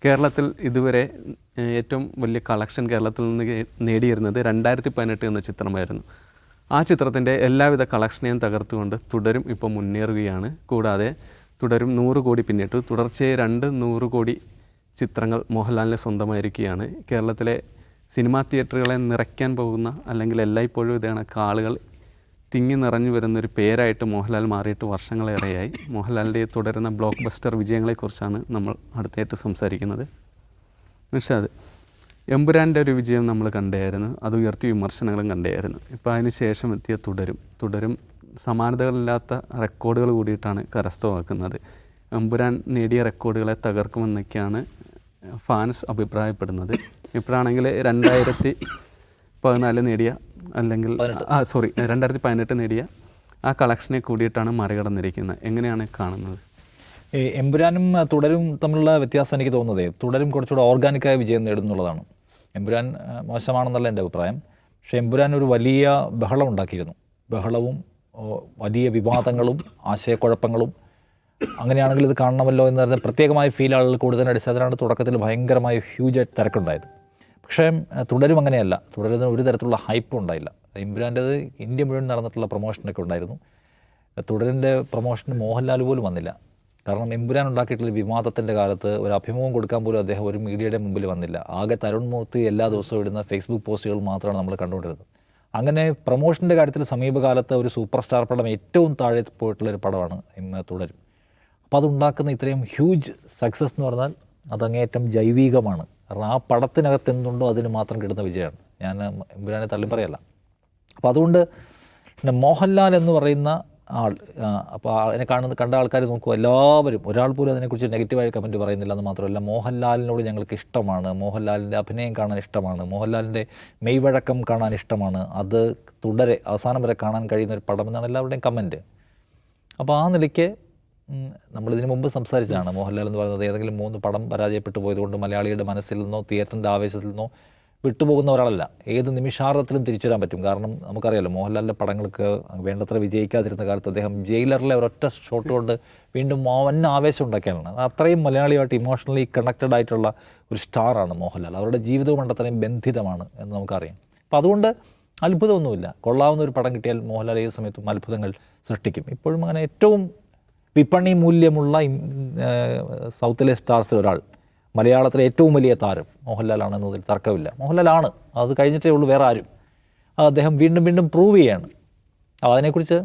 കേരളത്തിൽ ഇതുവരെ ഏറ്റവും വലിയ കളക്ഷൻ കേരളത്തിൽ നിന്ന് നേടിയിരുന്നത് 2018 എന്ന ചിത്രമായിരുന്നു. ആ ചിത്രത്തിൻ്റെ എല്ലാവിധ കളക്ഷനെയും തകർത്തുകൊണ്ട് തുടരും ഇപ്പോൾ മുന്നേറുകയാണ്. കൂടാതെ തുടരും 100 കോടി പിന്നിട്ടു. തുടർച്ചയായി 100 കോടി ചിത്രങ്ങൾ മോഹൻലാലിനെ സ്വന്തമായിരിക്കുകയാണ്. കേരളത്തിലെ സിനിമാ തിയേറ്ററുകളെ നിറയ്ക്കാൻ പോകുന്ന, അല്ലെങ്കിൽ എല്ലായ്പ്പോഴും ഇതാണ് ആളുകൾ തിങ്ങി നിറഞ്ഞു വരുന്നൊരു പേരായിട്ട് മോഹൻലാൽ മാറിയിട്ട് വർഷങ്ങളേറെയായി. മോഹൻലാലിൻ്റെ തുടരുന്ന ബ്ലോക്ക് ബസ്റ്റർ വിജയങ്ങളെക്കുറിച്ചാണ് നമ്മൾ അടുത്തായിട്ട് സംസാരിക്കുന്നത്. നിഷാദ്, എമ്പുരാൻ്റെ ഒരു വിജയം നമ്മൾ കണ്ടായിരുന്നു, അത് ഉയർത്തിയ വിമർശനങ്ങളും കണ്ടായിരുന്നു. ഇപ്പോൾ അതിന് ശേഷം എത്തിയ തുടരും സമാനതകളില്ലാത്ത റെക്കോർഡുകൾ കൂടിയിട്ടാണ് കരസ്ഥമാക്കുന്നത്. എമ്പുരാൻ നേടിയ റെക്കോർഡുകളെ തകർക്കുമെന്നൊക്കെയാണ് ഫാൻസ് അഭിപ്രായപ്പെടുന്നത്. ഇപ്പോഴാണെങ്കിൽ 2014 നേടിയ, അല്ലെങ്കിൽ 2018 നേടിയ ആ കളക്ഷനെ കൂടിയിട്ടാണ് മറികടന്നിരിക്കുന്നത്. എങ്ങനെയാണ് കാണുന്നത്? എമ്പുരാനും തുടരും തമ്മിലുള്ള വ്യത്യാസം എനിക്ക് തോന്നുന്നത് തുടരും കുറച്ചുകൂടെ ഓർഗാനിക്കായ വിജയം നേടുന്നുള്ളതാണ്. എമ്പുരാൻ മോശമാണെന്നല്ല എൻ്റെ അഭിപ്രായം. പക്ഷേ എമ്പുരാൻ ഒരു വലിയ ബഹളം ഉണ്ടാക്കിയിരുന്നു. ബഹളവും വലിയ വിവാദങ്ങളും ആശയക്കുഴപ്പങ്ങളും. അങ്ങനെയാണെങ്കിൽ ഇത് കാണണമല്ലോ എന്ന് പറഞ്ഞാൽ പ്രത്യേകമായ ഫീൽ ആളുകൾ കൂടുതൽ അടിച്ചതിനാണ് തുടക്കത്തിൽ ഭയങ്കരമായ ഹ്യൂജ് തിരക്കുണ്ടായത്. പക്ഷേ തുടരും അങ്ങനെയല്ല. തുടരുന്ന ഒരു തരത്തിലുള്ള ഹൈപ്പും ഉണ്ടായില്ല. എമ്പുരാൻ്റേത് ഇന്ത്യ മുഴുവൻ നടന്നിട്ടുള്ള പ്രൊമോഷനൊക്കെ ഉണ്ടായിരുന്നു. തുടരിൻ്റെ പ്രൊമോഷന് മോഹൻലാൽ പോലും വന്നില്ല. കാരണം എമ്പുരാൻ ഉണ്ടാക്കിയിട്ടുള്ള വിവാദത്തിൻ്റെ കാലത്ത് ഒരു അഭിമുഖം കൊടുക്കാൻ പോലും അദ്ദേഹം ഒരു മീഡിയയുടെ മുമ്പിൽ വന്നില്ല. ആകെ തരുൺ മൂർത്തി എല്ലാ ദിവസവും ഇടുന്ന ഫേസ്ബുക്ക് പോസ്റ്റുകൾ മാത്രമാണ് നമ്മൾ കണ്ടുകൊണ്ടിരുന്നത്. അങ്ങനെ പ്രൊമോഷൻ്റെ കാര്യത്തിൽ സമീപകാലത്ത് ഒരു സൂപ്പർ സ്റ്റാർ പടം ഏറ്റവും താഴെ പോയിട്ടുള്ളൊരു പടമാണ് തുടരും. അപ്പോൾ അതുണ്ടാക്കുന്ന ഇത്രയും ഹ്യൂജ് സക്സസ് എന്ന് പറഞ്ഞാൽ അതങ്ങേയറ്റം ജൈവികമാണ്. കാരണം ആ പടത്തിനകത്ത് എന്തുണ്ടോ അതിന് മാത്രം കിട്ടുന്ന വിജയമാണ്. ഞാൻ എമ്പുരാനെ തള്ളിപ്പറയല്ല. അപ്പോൾ അതുകൊണ്ട് പിന്നെ മോഹൻലാൽ എന്ന് പറയുന്ന ആൾ, അപ്പോൾ അതിനെ കണ്ട ആൾക്കാർ നോക്കുക, എല്ലാവരും, ഒരാൾ പോലും അതിനെക്കുറിച്ച് നെഗറ്റീവായ കമൻറ്റ് പറയുന്നില്ല എന്ന് മാത്രമല്ല, മോഹൻലാലിനോട് ഞങ്ങൾക്ക് ഇഷ്ടമാണ്, മോഹൻലാലിൻ്റെ അഭിനയം കാണാൻ ഇഷ്ടമാണ്, മോഹൻലാലിൻ്റെ മെയ്വഴക്കം കാണാൻ ഇഷ്ടമാണ്, അത് തുടരെ അവസാനം വരെ കാണാൻ കഴിയുന്ന ഒരു പടം എന്നാണ് എല്ലാവരുടെയും കമൻറ്റ്. അപ്പോൾ ആ നിലയ്ക്ക് നമ്മളിതിന് മുമ്പ് സംസാരിച്ചതാണ്. മോഹൻലാൽ എന്ന് പറയുന്നത് ഏതെങ്കിലും 3 പടം പരാജയപ്പെട്ടു പോയതുകൊണ്ട് മലയാളിയുടെ മനസ്സിൽ നിന്നോ തിയേറ്ററിൻ്റെ ആവേശത്തിൽ നിന്നോ വിട്ടുപോകുന്ന ഒരാളല്ല. ഏത് നിമിഷാർദ്ധത്തിലും തിരിച്ചു വരാൻ പറ്റും. കാരണം നമുക്കറിയാലോ, മോഹൻലാലിൻ്റെ പടങ്ങൾക്ക് വേണ്ടത്ര വിജയിക്കാതിരുന്ന കാലത്ത് അദ്ദേഹം ജയിലറിലെ ഒരൊറ്റ ഷോട്ട് കൊണ്ട് വീണ്ടും വൻ ആവേശം ഉണ്ടാക്കിയാണ്. അത്രയും മലയാളിയുമായിട്ട് ഇമോഷണലി കണക്റ്റഡ് ആയിട്ടുള്ള ഒരു സ്റ്റാറാണ് മോഹൻലാൽ. അവരുടെ ജീവിതവും അത്രയും ബന്ധിതമാണ് എന്ന് നമുക്കറിയാം. അപ്പോൾ അതുകൊണ്ട് അത്ഭുതമൊന്നുമില്ല. കൊള്ളാവുന്ന ഒരു പടം കിട്ടിയാൽ മോഹൻലാൽ ഏത് സമയത്തും അത്ഭുതങ്ങൾ സൃഷ്ടിക്കും. ഇപ്പോഴും അങ്ങനെ ഏറ്റവും വിപണി മൂല്യമുള്ള സൗത്തിലെ സ്റ്റാർസിൽ ഒരാൾ, മലയാളത്തിലെ ഏറ്റവും വലിയ താരം മോഹൻലാലാണെന്നതിൽ തർക്കമില്ല. മോഹൻലാലാണ്, അത് കഴിഞ്ഞിട്ടേ ഉള്ളൂ വേറെ ആരും. അദ്ദേഹം വീണ്ടും വീണ്ടും പ്രൂവ് ചെയ്യാണ്. അപ്പോൾ അതിനെക്കുറിച്ച്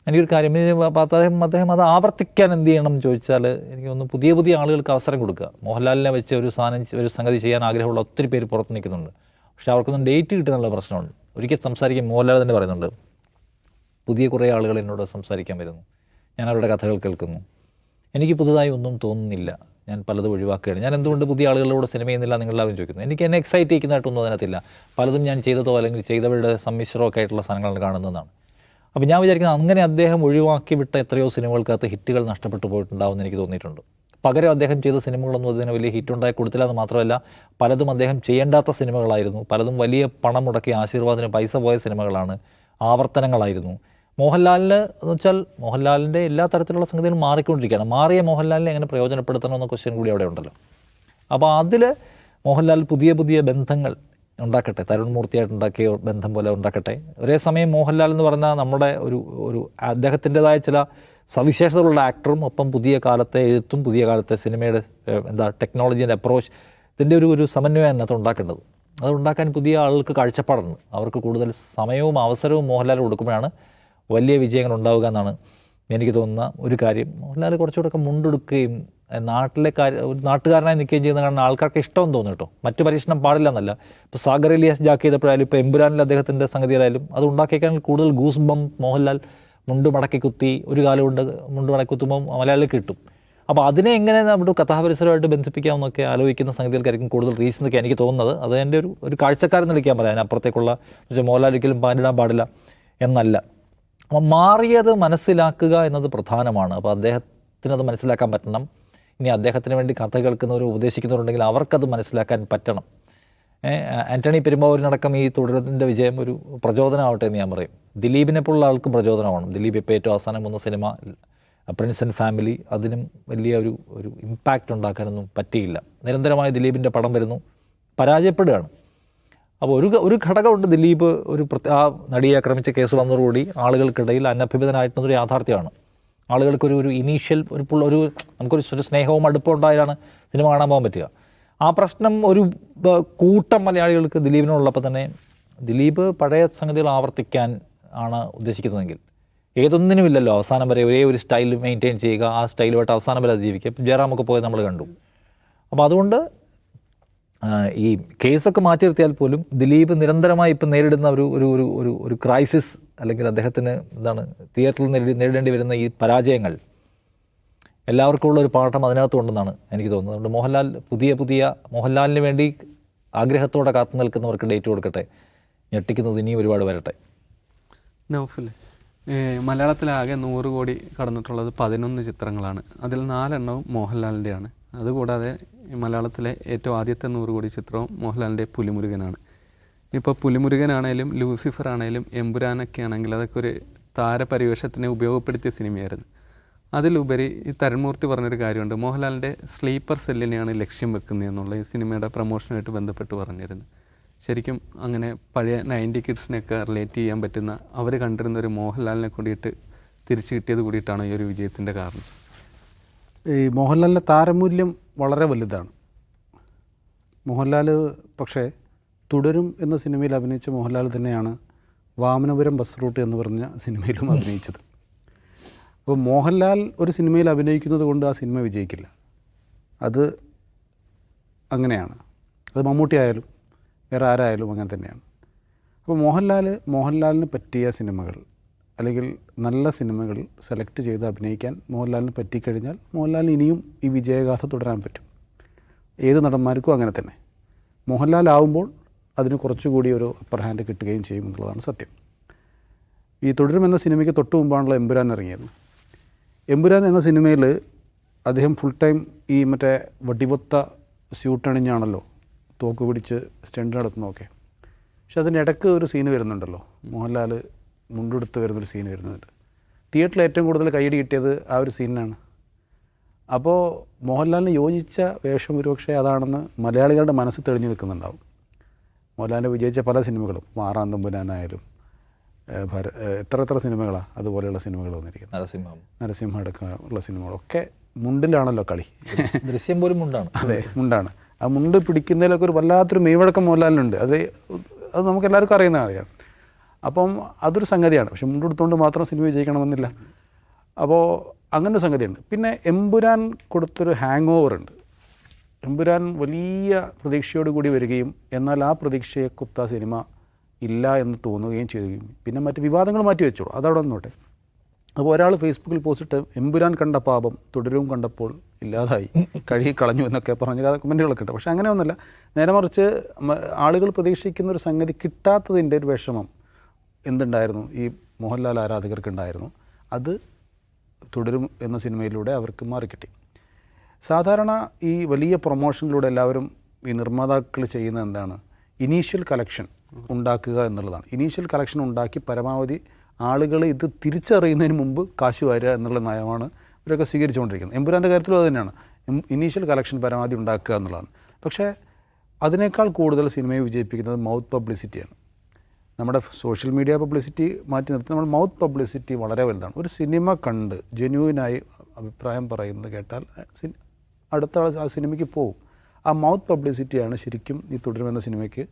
എനിക്കൊരു കാര്യം, അദ്ദേഹം അത് ആവർത്തിക്കാൻ എന്ത് ചെയ്യണം എന്ന് ചോദിച്ചാൽ, എനിക്ക് തോന്നുന്നു പുതിയ ആളുകൾക്ക് അവസരം കൊടുക്കുക. മോഹൻലാലിനെ വെച്ച് ഒരു സംഗതി ചെയ്യാൻ ആഗ്രഹമുള്ള ഒത്തിരി പേര് പുറത്ത് നിൽക്കുന്നുണ്ട്. പക്ഷേ അവർക്കൊന്നും ഡേറ്റ് കിട്ടുന്നുള്ള പ്രശ്നമുണ്ട്. ഒരിക്കൽ സംസാരിക്കാൻ മോഹൻലാൽ തന്നെ പറയുന്നുണ്ട്, പുതിയ കുറേ ആളുകൾ എന്നോട് സംസാരിക്കാൻ വരുന്നു, ഞാൻ അവരുടെ കഥകൾ കേൾക്കുന്നു, എനിക്ക് പുതുതായി ഒന്നും തോന്നുന്നില്ല, ഞാൻ പലതും ഒഴിവാക്കുകയാണ്, ഞാൻ എന്തുകൊണ്ട് പുതിയ ആളുകളോട് സിനിമ ചെയ്യുന്നില്ല നിങ്ങളെല്ലാവരും ചോദിക്കുന്നു. എനിക്ക് എന്നെ എക്സൈറ്റ് ചെയ്യുന്നതായിട്ടൊന്നും അതിനകത്തില്ല. പലതും ഞാൻ ചെയ്തതോ അല്ലെങ്കിൽ ചെയ്തവരുടെ സമ്മിശ്രമൊക്കെ ആയിട്ടുള്ള സാധനങ്ങളാണ് കാണുന്നതാണ്. അപ്പോൾ ഞാൻ വിചാരിക്കുന്നത് അങ്ങനെ അദ്ദേഹം ഒഴിവാക്കി വിട്ട എത്രയോ സിനിമകൾക്കകത്ത് ഹിറ്റുകൾ നഷ്ടപ്പെട്ടു പോയിട്ടുണ്ടാവുമെന്ന് എനിക്ക് തോന്നിയിട്ടുണ്ട്. പകരം അദ്ദേഹം ചെയ്ത സിനിമകളൊന്നും അതിന് വലിയ ഹിറ്റ് ഉണ്ടായി കൊടുത്തില്ല എന്ന് മാത്രമല്ല, പലതും അദ്ദേഹം ചെയ്യേണ്ടാത്ത സിനിമകളായിരുന്നു, പലതും വലിയ പണം മുടക്കി ആശീർവാദത്തിന് പൈസ പോയ സിനിമകളാണ്, ആവർത്തനങ്ങളായിരുന്നു. മോഹൻലാലിന് എന്ന് വെച്ചാൽ മോഹൻലാലിൻ്റെ എല്ലാ തരത്തിലുള്ള സംഗതികളും മാറിക്കൊണ്ടിരിക്കുകയാണ്. മാറിയ മോഹൻലാലിനെ എങ്ങനെ പ്രയോജനപ്പെടുത്തണമെന്ന ക്വസ്റ്റ്യൻ കൂടി അവിടെ ഉണ്ടല്ലോ. അപ്പോൾ അതിൽ മോഹൻലാൽ പുതിയ ബന്ധങ്ങൾ ഉണ്ടാക്കട്ടെ, തരുൺ മൂർത്തിയായിട്ട് ഉണ്ടാക്കിയ ബന്ധം പോലെ ഉണ്ടാക്കട്ടെ. ഒരേ സമയം മോഹൻലാൽ എന്ന് പറഞ്ഞാൽ നമ്മുടെ ഒരു അദ്ദേഹത്തിൻ്റെതായ ചില സവിശേഷതകളുള്ള ആക്ടറും, ഒപ്പം പുതിയ കാലത്തെ എഴുത്തും പുതിയ കാലത്തെ സിനിമയുടെ ടെക്നോളജിൻ്റെ അപ്രോച്ച്, ഇതിൻ്റെ ഒരു സമന്വയം അതിനകത്ത് ഉണ്ടാക്കേണ്ടത്. അത് ഉണ്ടാക്കാൻ പുതിയ ആളുകൾക്ക് കാഴ്ചപ്പാടുണ്ട്. അവർക്ക് കൂടുതൽ സമയവും അവസരവും മോഹൻലാൽ കൊടുക്കുമ്പോഴാണ് വലിയ വിജയങ്ങൾ ഉണ്ടാവുക എന്നാണ് എനിക്ക് തോന്നുന്ന ഒരു കാര്യം. മോഹൻലാൽ കുറച്ചുകൂടെ മുണ്ടെടുക്കുകയും നാട്ടുകാരനായി നിൽക്കുകയും ചെയ്യുന്ന കാരണം ആൾക്കാർക്ക് ഇഷ്ടമെന്ന് തോന്നും കേട്ടോ. മറ്റു പരീക്ഷണം പാടില്ല എന്നല്ല. ഇപ്പോൾ സാഗർ ഇലിയാസ് ജാക്ക് ചെയ്തപ്പോഴായാലും ഇപ്പോൾ എമ്പുരാനിൽ അദ്ദേഹത്തിൻ്റെ സംഗതിയിലായാലും അത് ഉണ്ടാക്കിയേക്കാൻ കൂടുതൽ ഗൂസ് ബം മോഹൻലാൽ മുണ്ട് മടക്കി കുത്തി ഒരു കാലം കൊണ്ട് മുണ്ട് മടക്കി കുത്തുമ്പോൾ മലയാളിക്ക് കിട്ടും. അപ്പോൾ അതിനെ എങ്ങനെ നമ്മുടെ കഥാപരിസരമായിട്ട് ബന്ധിപ്പിക്കാമെന്നൊക്കെ ആലോചിക്കുന്ന സംഗതികൾക്കായിരിക്കും കൂടുതൽ റീസൺ എന്നൊക്കെ എനിക്ക് തോന്നുന്നത്. അത് എൻ്റെ ഒരു കാഴ്ചക്കാരെന്ന് വിളിക്കാൻ പറയാം. അതിനപ്പുറത്തേക്കുള്ള മോഹൻലാൽ ഒരിക്കലും പാനിടാൻ പാടില്ല എന്നല്ല. അപ്പോൾ മാറിയത് മനസ്സിലാക്കുക എന്നത് പ്രധാനമാണ്. അപ്പോൾ അദ്ദേഹത്തിനത് മനസ്സിലാക്കാൻ പറ്റണം. ഇനി അദ്ദേഹത്തിന് വേണ്ടി കഥ കേൾക്കുന്നവർ ഉപദേശിക്കുന്നവരുണ്ടെങ്കിൽ അവർക്കത് മനസ്സിലാക്കാൻ പറ്റണം. ആൻ്റണി പെരുമ്പാവൂരിനടക്കം ഈ തുടരത്തിൻ്റെ വിജയം ഒരു പ്രചോദനമാവട്ടെ എന്ന് ഞാൻ പറയും. ദിലീപിനെ പോലുള്ള ആൾക്കും പ്രചോദനമാണ്. ദിലീപ് ഇപ്പോൾ ഏറ്റവും അവസാനം വന്ന സിനിമ പ്രിൻസ് ആൻഡ് ഫാമിലി, അതിനും വലിയ ഒരു ഇമ്പാക്റ്റ് ഉണ്ടാക്കാനൊന്നും പറ്റിയില്ല. നിരന്തരമായി ദിലീപിൻ്റെ പടം വരുന്നു, പരാജയപ്പെടുകയാണ്. അപ്പോൾ ഒരു ഘടകമുണ്ട്, ദിലീപ് ആ നടിയെ ആക്രമിച്ച കേസ് വന്നതോടുകൂടി ആളുകൾക്കിടയിൽ അനഭിമിതനായിട്ടുള്ളൊരു യാഥാർത്ഥ്യമാണ്. ആളുകൾക്കൊരു ഇനീഷ്യൽ നമുക്കൊരു സ്നേഹവും അടുപ്പവും ഉണ്ടായാലാണ് സിനിമ കാണാൻ പോകാൻ പറ്റുക. ആ പ്രശ്നം ഒരു കൂട്ടം മലയാളികൾക്ക് ദിലീപിനോടുള്ളപ്പോൾ തന്നെ ദിലീപ് പഴയ സംഗതികൾ ആവർത്തിക്കാൻ ആണ് ഉദ്ദേശിക്കുന്നതെങ്കിൽ ഏതൊന്നിനുമില്ലല്ലോ അവസാനം വരെ ഒരേ ഒരു സ്റ്റൈൽ മെയിൻറ്റെയിൻ ചെയ്യുക, ആ സ്റ്റൈലുമായിട്ട് അവസാനം വരെ ജീവിക്കുക. ഇപ്പം ജയറാമൊക്കെ പോയത് നമ്മൾ കണ്ടു. അപ്പോൾ അതുകൊണ്ട് ഈ കേസൊക്കെ മാറ്റി നിർത്തിയാൽ പോലും ദിലീപ് നിരന്തരമായി ഇപ്പം നേരിടുന്ന ഒരു ക്രൈസിസ്, അല്ലെങ്കിൽ അദ്ദേഹത്തിന് തിയേറ്ററിൽ നേരിടേണ്ടി വരുന്ന ഈ പരാജയങ്ങൾ എല്ലാവർക്കും ഉള്ള ഒരു പാഠം അതിനകത്തുണ്ടെന്നാണ് എനിക്ക് തോന്നുന്നത്. അതുകൊണ്ട് പുതിയ മോഹൻലാലിന് വേണ്ടി ആഗ്രഹത്തോടെ കാത്തു നിൽക്കുന്നവർക്ക് ഡേറ്റ് കൊടുക്കട്ടെ. ഞെട്ടിക്കുന്നത് ഇനിയും ഒരുപാട് വരട്ടെ. നൗഫൽ, മലയാളത്തിലാകെ 100 കോടി കടന്നിട്ടുള്ളത് 11 ചിത്രങ്ങളാണ്. അതിൽ 4 എണ്ണവും മോഹൻലാലിൻ്റെയാണ്. അതുകൂടാതെ മലയാളത്തിലെ ഏറ്റവും ആദ്യത്തെ 100 കോടി ചിത്രവും മോഹൻലാലിൻ്റെ പുലിമുരുകനാണ്. ഇപ്പോൾ പുലിമുരുകനാണേലും ലൂസിഫർ ആണേലും എമ്പുരാനൊക്കെ ആണെങ്കിൽ അതൊക്കെ ഒരു താരപരിവേഷത്തിനെ ഉപയോഗപ്പെടുത്തിയ സിനിമയായിരുന്നു. അതിലുപരി ഈ തരുൺമൂർത്തി പറഞ്ഞൊരു കാര്യമുണ്ട്, മോഹൻലാലിൻ്റെ സ്ലീപ്പർ സെല്ലിനെയാണ് ലക്ഷ്യം വെക്കുന്നത് എന്നുള്ള ഈ സിനിമയുടെ പ്രൊമോഷനുമായിട്ട് ബന്ധപ്പെട്ട് പറഞ്ഞിരുന്നു. ശരിക്കും അങ്ങനെ പഴയ 90 കിഡ്സിനെയൊക്കെ റിലേറ്റ് ചെയ്യാൻ പറ്റുന്ന, അവർ കണ്ടിരുന്ന ഒരു മോഹൻലാലിനെ കൂടിയിട്ട് തിരിച്ചു കിട്ടിയത് കൂടിയിട്ടാണ് ഈ ഒരു വിജയത്തിൻ്റെ കാരണം. ഈ മോഹൻലാലിൻ്റെ താരമൂല്യം വളരെ വലുതാണ്. മോഹൻലാൽ പക്ഷേ തുടരും എന്ന സിനിമയിൽ അഭിനയിച്ച മോഹൻലാൽ തന്നെയാണ് വാമനപുരം ബസ് റൂട്ട് എന്ന് പറഞ്ഞ സിനിമയിലും അഭിനയിച്ചത്. അപ്പോൾ മോഹൻലാൽ ഒരു സിനിമയിൽ അഭിനയിക്കുന്നത് കൊണ്ട് ആ സിനിമ വിജയിക്കില്ല. അത് അങ്ങനെയാണ്. അത് മമ്മൂട്ടി ആയാലും വേറെ ആരായാലും അങ്ങനെ തന്നെയാണ്. അപ്പോൾ മോഹൻലാലിന് പറ്റിയ സിനിമകൾ അല്ലെങ്കിൽ നല്ല സിനിമകൾ സെലക്ട് ചെയ്ത് അഭിനയിക്കാൻ മോഹൻലാലിന് പറ്റിക്കഴിഞ്ഞാൽ മോഹൻലാലിന് ഇനിയും ഈ വിജയഗാഥ തുടരാൻ പറ്റും. ഏത് നടന്മാർക്കും അങ്ങനെ തന്നെ. മോഹൻലാലാവുമ്പോൾ അതിന് കുറച്ചുകൂടി ഒരു അപ്പർ ഹാൻഡ് കിട്ടുകയും ചെയ്യും എന്നുള്ളതാണ് സത്യം. ഈ തുടരും എന്ന സിനിമയ്ക്ക് തൊട്ട് മുമ്പാണല്ലോ എമ്പുരാൻ ഇറങ്ങിയത്. എമ്പുരാൻ എന്ന സിനിമയിൽ അദ്ദേഹം ഫുൾ ടൈം ഈ മറ്റേ വടിവൊത്ത സ്യൂട്ടണിഞ്ഞാണല്ലോ തോക്ക് പിടിച്ച് സ്റ്റണ്ട് നടത്തുന്നതൊക്കെ. പക്ഷെ അതിൻ്റെ ഇടയ്ക്ക് ഒരു സീന് വരുന്നുണ്ടല്ലോ, മോഹൻലാൽ മുണ്ടെടുത്ത് വരുന്നൊരു സീന് വരുന്നുണ്ട്. തിയേറ്ററിൽ ഏറ്റവും കൂടുതൽ കൈയടി കിട്ടിയത് ആ ഒരു സീനിനാണ്. അപ്പോൾ മോഹൻലാലിന് യോജിച്ച വേഷം ഒരുപക്ഷെ അതാണെന്ന് മലയാളികളുടെ മനസ്സ് തെളിഞ്ഞു നിൽക്കുന്നുണ്ടാവും. മോഹൻലാലിൻ്റെ വിജയിച്ച പല സിനിമകളും, മാറാൻ തമ്പുരാനായാലും എത്ര സിനിമകളാണ് അതുപോലെയുള്ള സിനിമകൾ വന്നിരിക്കുന്നത്. നരസിംഹ അടക്കമുള്ള സിനിമകളൊക്കെ മുണ്ടിലാണല്ലോ കളി. ദൃശ്യം പോലും മുണ്ടാണ്. അതെ, മുണ്ടാണ്. ആ മുണ്ട് പിടിക്കുന്നതിലൊക്കെ ഒരു വല്ലാത്തൊരു മെയ്വഴക്കം മോഹൻലാലിനുണ്ട്. അത് നമുക്ക് എല്ലാവർക്കും അറിയുന്ന കാര്യമാണ്. അപ്പം അതൊരു സംഗതിയാണ്. പക്ഷെ മുണ്ടെടുത്തുകൊണ്ട് മാത്രം സിനിമ വിജയിക്കണമെന്നില്ല. അപ്പോൾ അങ്ങനെ ഒരു സംഗതിയുണ്ട്. പിന്നെ എമ്പുരാൻ കൊടുത്തൊരു ഹാങ് ഓവർ ഉണ്ട്. എമ്പുരാൻ വലിയ പ്രതീക്ഷയോട് കൂടി വരികയും എന്നാൽ ആ പ്രതീക്ഷയെ കുത്ത സിനിമ ഇല്ല എന്ന് തോന്നുകയും ചെയ്യുകയും പിന്നെ മറ്റ് വിവാദങ്ങൾ മാറ്റി വെച്ചോളൂ, അതവിടെ നിന്നോട്ടെ. അപ്പോൾ ഒരാൾ ഫേസ്ബുക്കിൽ പോസ്റ്റ് എമ്പുരാൻ കണ്ട പാപം തുടരും കണ്ടപ്പോൾ ഇല്ലാതായി കളഞ്ഞു എന്നൊക്കെ പറഞ്ഞ് കമൻറ്റുകളൊക്കെ ഉണ്ട്. പക്ഷേ അങ്ങനെയൊന്നുമല്ല. നേരെ മറിച്ച് ആളുകൾ പ്രതീക്ഷിക്കുന്ന ഒരു സംഗതി കിട്ടാത്തതിൻ്റെ ഒരു വിഷമം എന്തുണ്ടായിരുന്നു ഈ മോഹൻലാൽ ആരാധകർക്കുണ്ടായിരുന്നു. അത് തുടരും എന്ന സിനിമയിലൂടെ അവർക്ക് മാറിക്കിട്ടി. സാധാരണ ഈ വലിയ പ്രൊമോഷനിലൂടെ എല്ലാവരും ഈ നിർമ്മാതാക്കൾ ചെയ്യുന്നത് എന്താണ്, ഇനീഷ്യൽ കളക്ഷൻ ഉണ്ടാക്കുക എന്നുള്ളതാണ്. ഇനീഷ്യൽ കളക്ഷൻ ഉണ്ടാക്കി പരമാവധി ആളുകൾ ഇത് തിരിച്ചറിയുന്നതിന് മുമ്പ് കാശ് വാരുക എന്നുള്ള നയമാണ് ഇവരൊക്കെ സ്വീകരിച്ചുകൊണ്ടിരിക്കുന്നത്. എമ്പുരാൻ്റെ കാര്യത്തിലും അത് തന്നെയാണ്. ഇനീഷ്യൽ കളക്ഷൻ പരമാവധി ഉണ്ടാക്കുക എന്നുള്ളതാണ്. പക്ഷേ അതിനേക്കാൾ കൂടുതൽ സിനിമയെ വിജയിപ്പിക്കുന്നത് മൗത്ത് പബ്ലിസിറ്റിയാണ്. നമ്മുടെ സോഷ്യൽ മീഡിയ പബ്ലിസിറ്റി മാറ്റി നിർത്തി നമ്മൾ മൗത്ത് പബ്ലിസിറ്റി വളരെ വലുതാണ്. ഒരു സിനിമ കണ്ട് ജെന്യൂനായി അഭിപ്രായം പറയുന്നത് കേട്ടാൽ അടുത്ത ആൾ ആ സിനിമയ്ക്ക് പോകും. ആ മൗത്ത് പബ്ലിസിറ്റിയാണ് ശരിക്കും ഈ തുടരുമെന്ന സിനിമയ്ക്ക്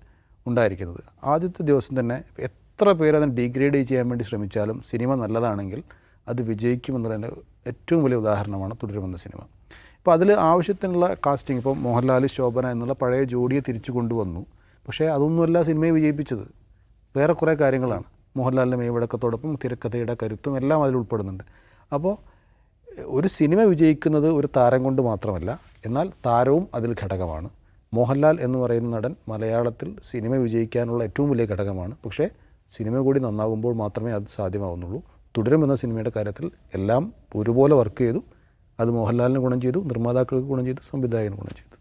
ഉണ്ടായിരിക്കുന്നത്. ആദ്യത്തെ ദിവസം തന്നെ എത്ര പേര് അതിനെ ഡീഗ്രേഡ് ചെയ്യാൻ വേണ്ടി ശ്രമിച്ചാലും സിനിമ നല്ലതാണെങ്കിൽ അത് വിജയിക്കുമെന്നുള്ളതിൻ്റെ ഏറ്റവും വലിയ ഉദാഹരണമാണ് തുടരുമെന്ന സിനിമ. ഇപ്പോൾ അതിൽ ആവശ്യത്തിനുള്ള കാസ്റ്റിംഗ്, ഇപ്പോൾ മോഹൻലാൽ ശോഭന എന്നുള്ള പഴയ ജോഡിയെ തിരിച്ചു കൊണ്ടുവന്നു. പക്ഷേ അതൊന്നുമല്ല സിനിമയെ വിജയിപ്പിച്ചത്, വേറെ കുറേ കാര്യങ്ങളാണ്. മോഹൻലാലിൻ്റെ മെയ്വഴക്കത്തോടൊപ്പം തിരക്കഥയുടെ കരുത്തും എല്ലാം അതിൽ ഉൾപ്പെടുന്നുണ്ട്. അപ്പോൾ ഒരു സിനിമ വിജയിക്കുന്നത് ഒരു താരം കൊണ്ട് മാത്രമല്ല, എന്നാൽ താരവും അതിൽ ഘടകമാണ്. മോഹൻലാൽ എന്ന് പറയുന്ന നടൻ മലയാളത്തിൽ സിനിമ വിജയിക്കാനുള്ള ഏറ്റവും വലിയ ഘടകമാണ്. പക്ഷേ സിനിമ കൂടി നന്നാകുമ്പോൾ മാത്രമേ അത് സാധ്യമാവുന്നുള്ളൂ. തുടരുമെന്ന സിനിമയുടെ കാര്യത്തിൽ എല്ലാം ഒരുപോലെ വർക്ക് ചെയ്തു. അത് മോഹൻലാലിന് ഗുണം ചെയ്തു, നിർമ്മാതാക്കൾക്ക് ഗുണം ചെയ്തു, സംവിധായകന് ഗുണം ചെയ്തു.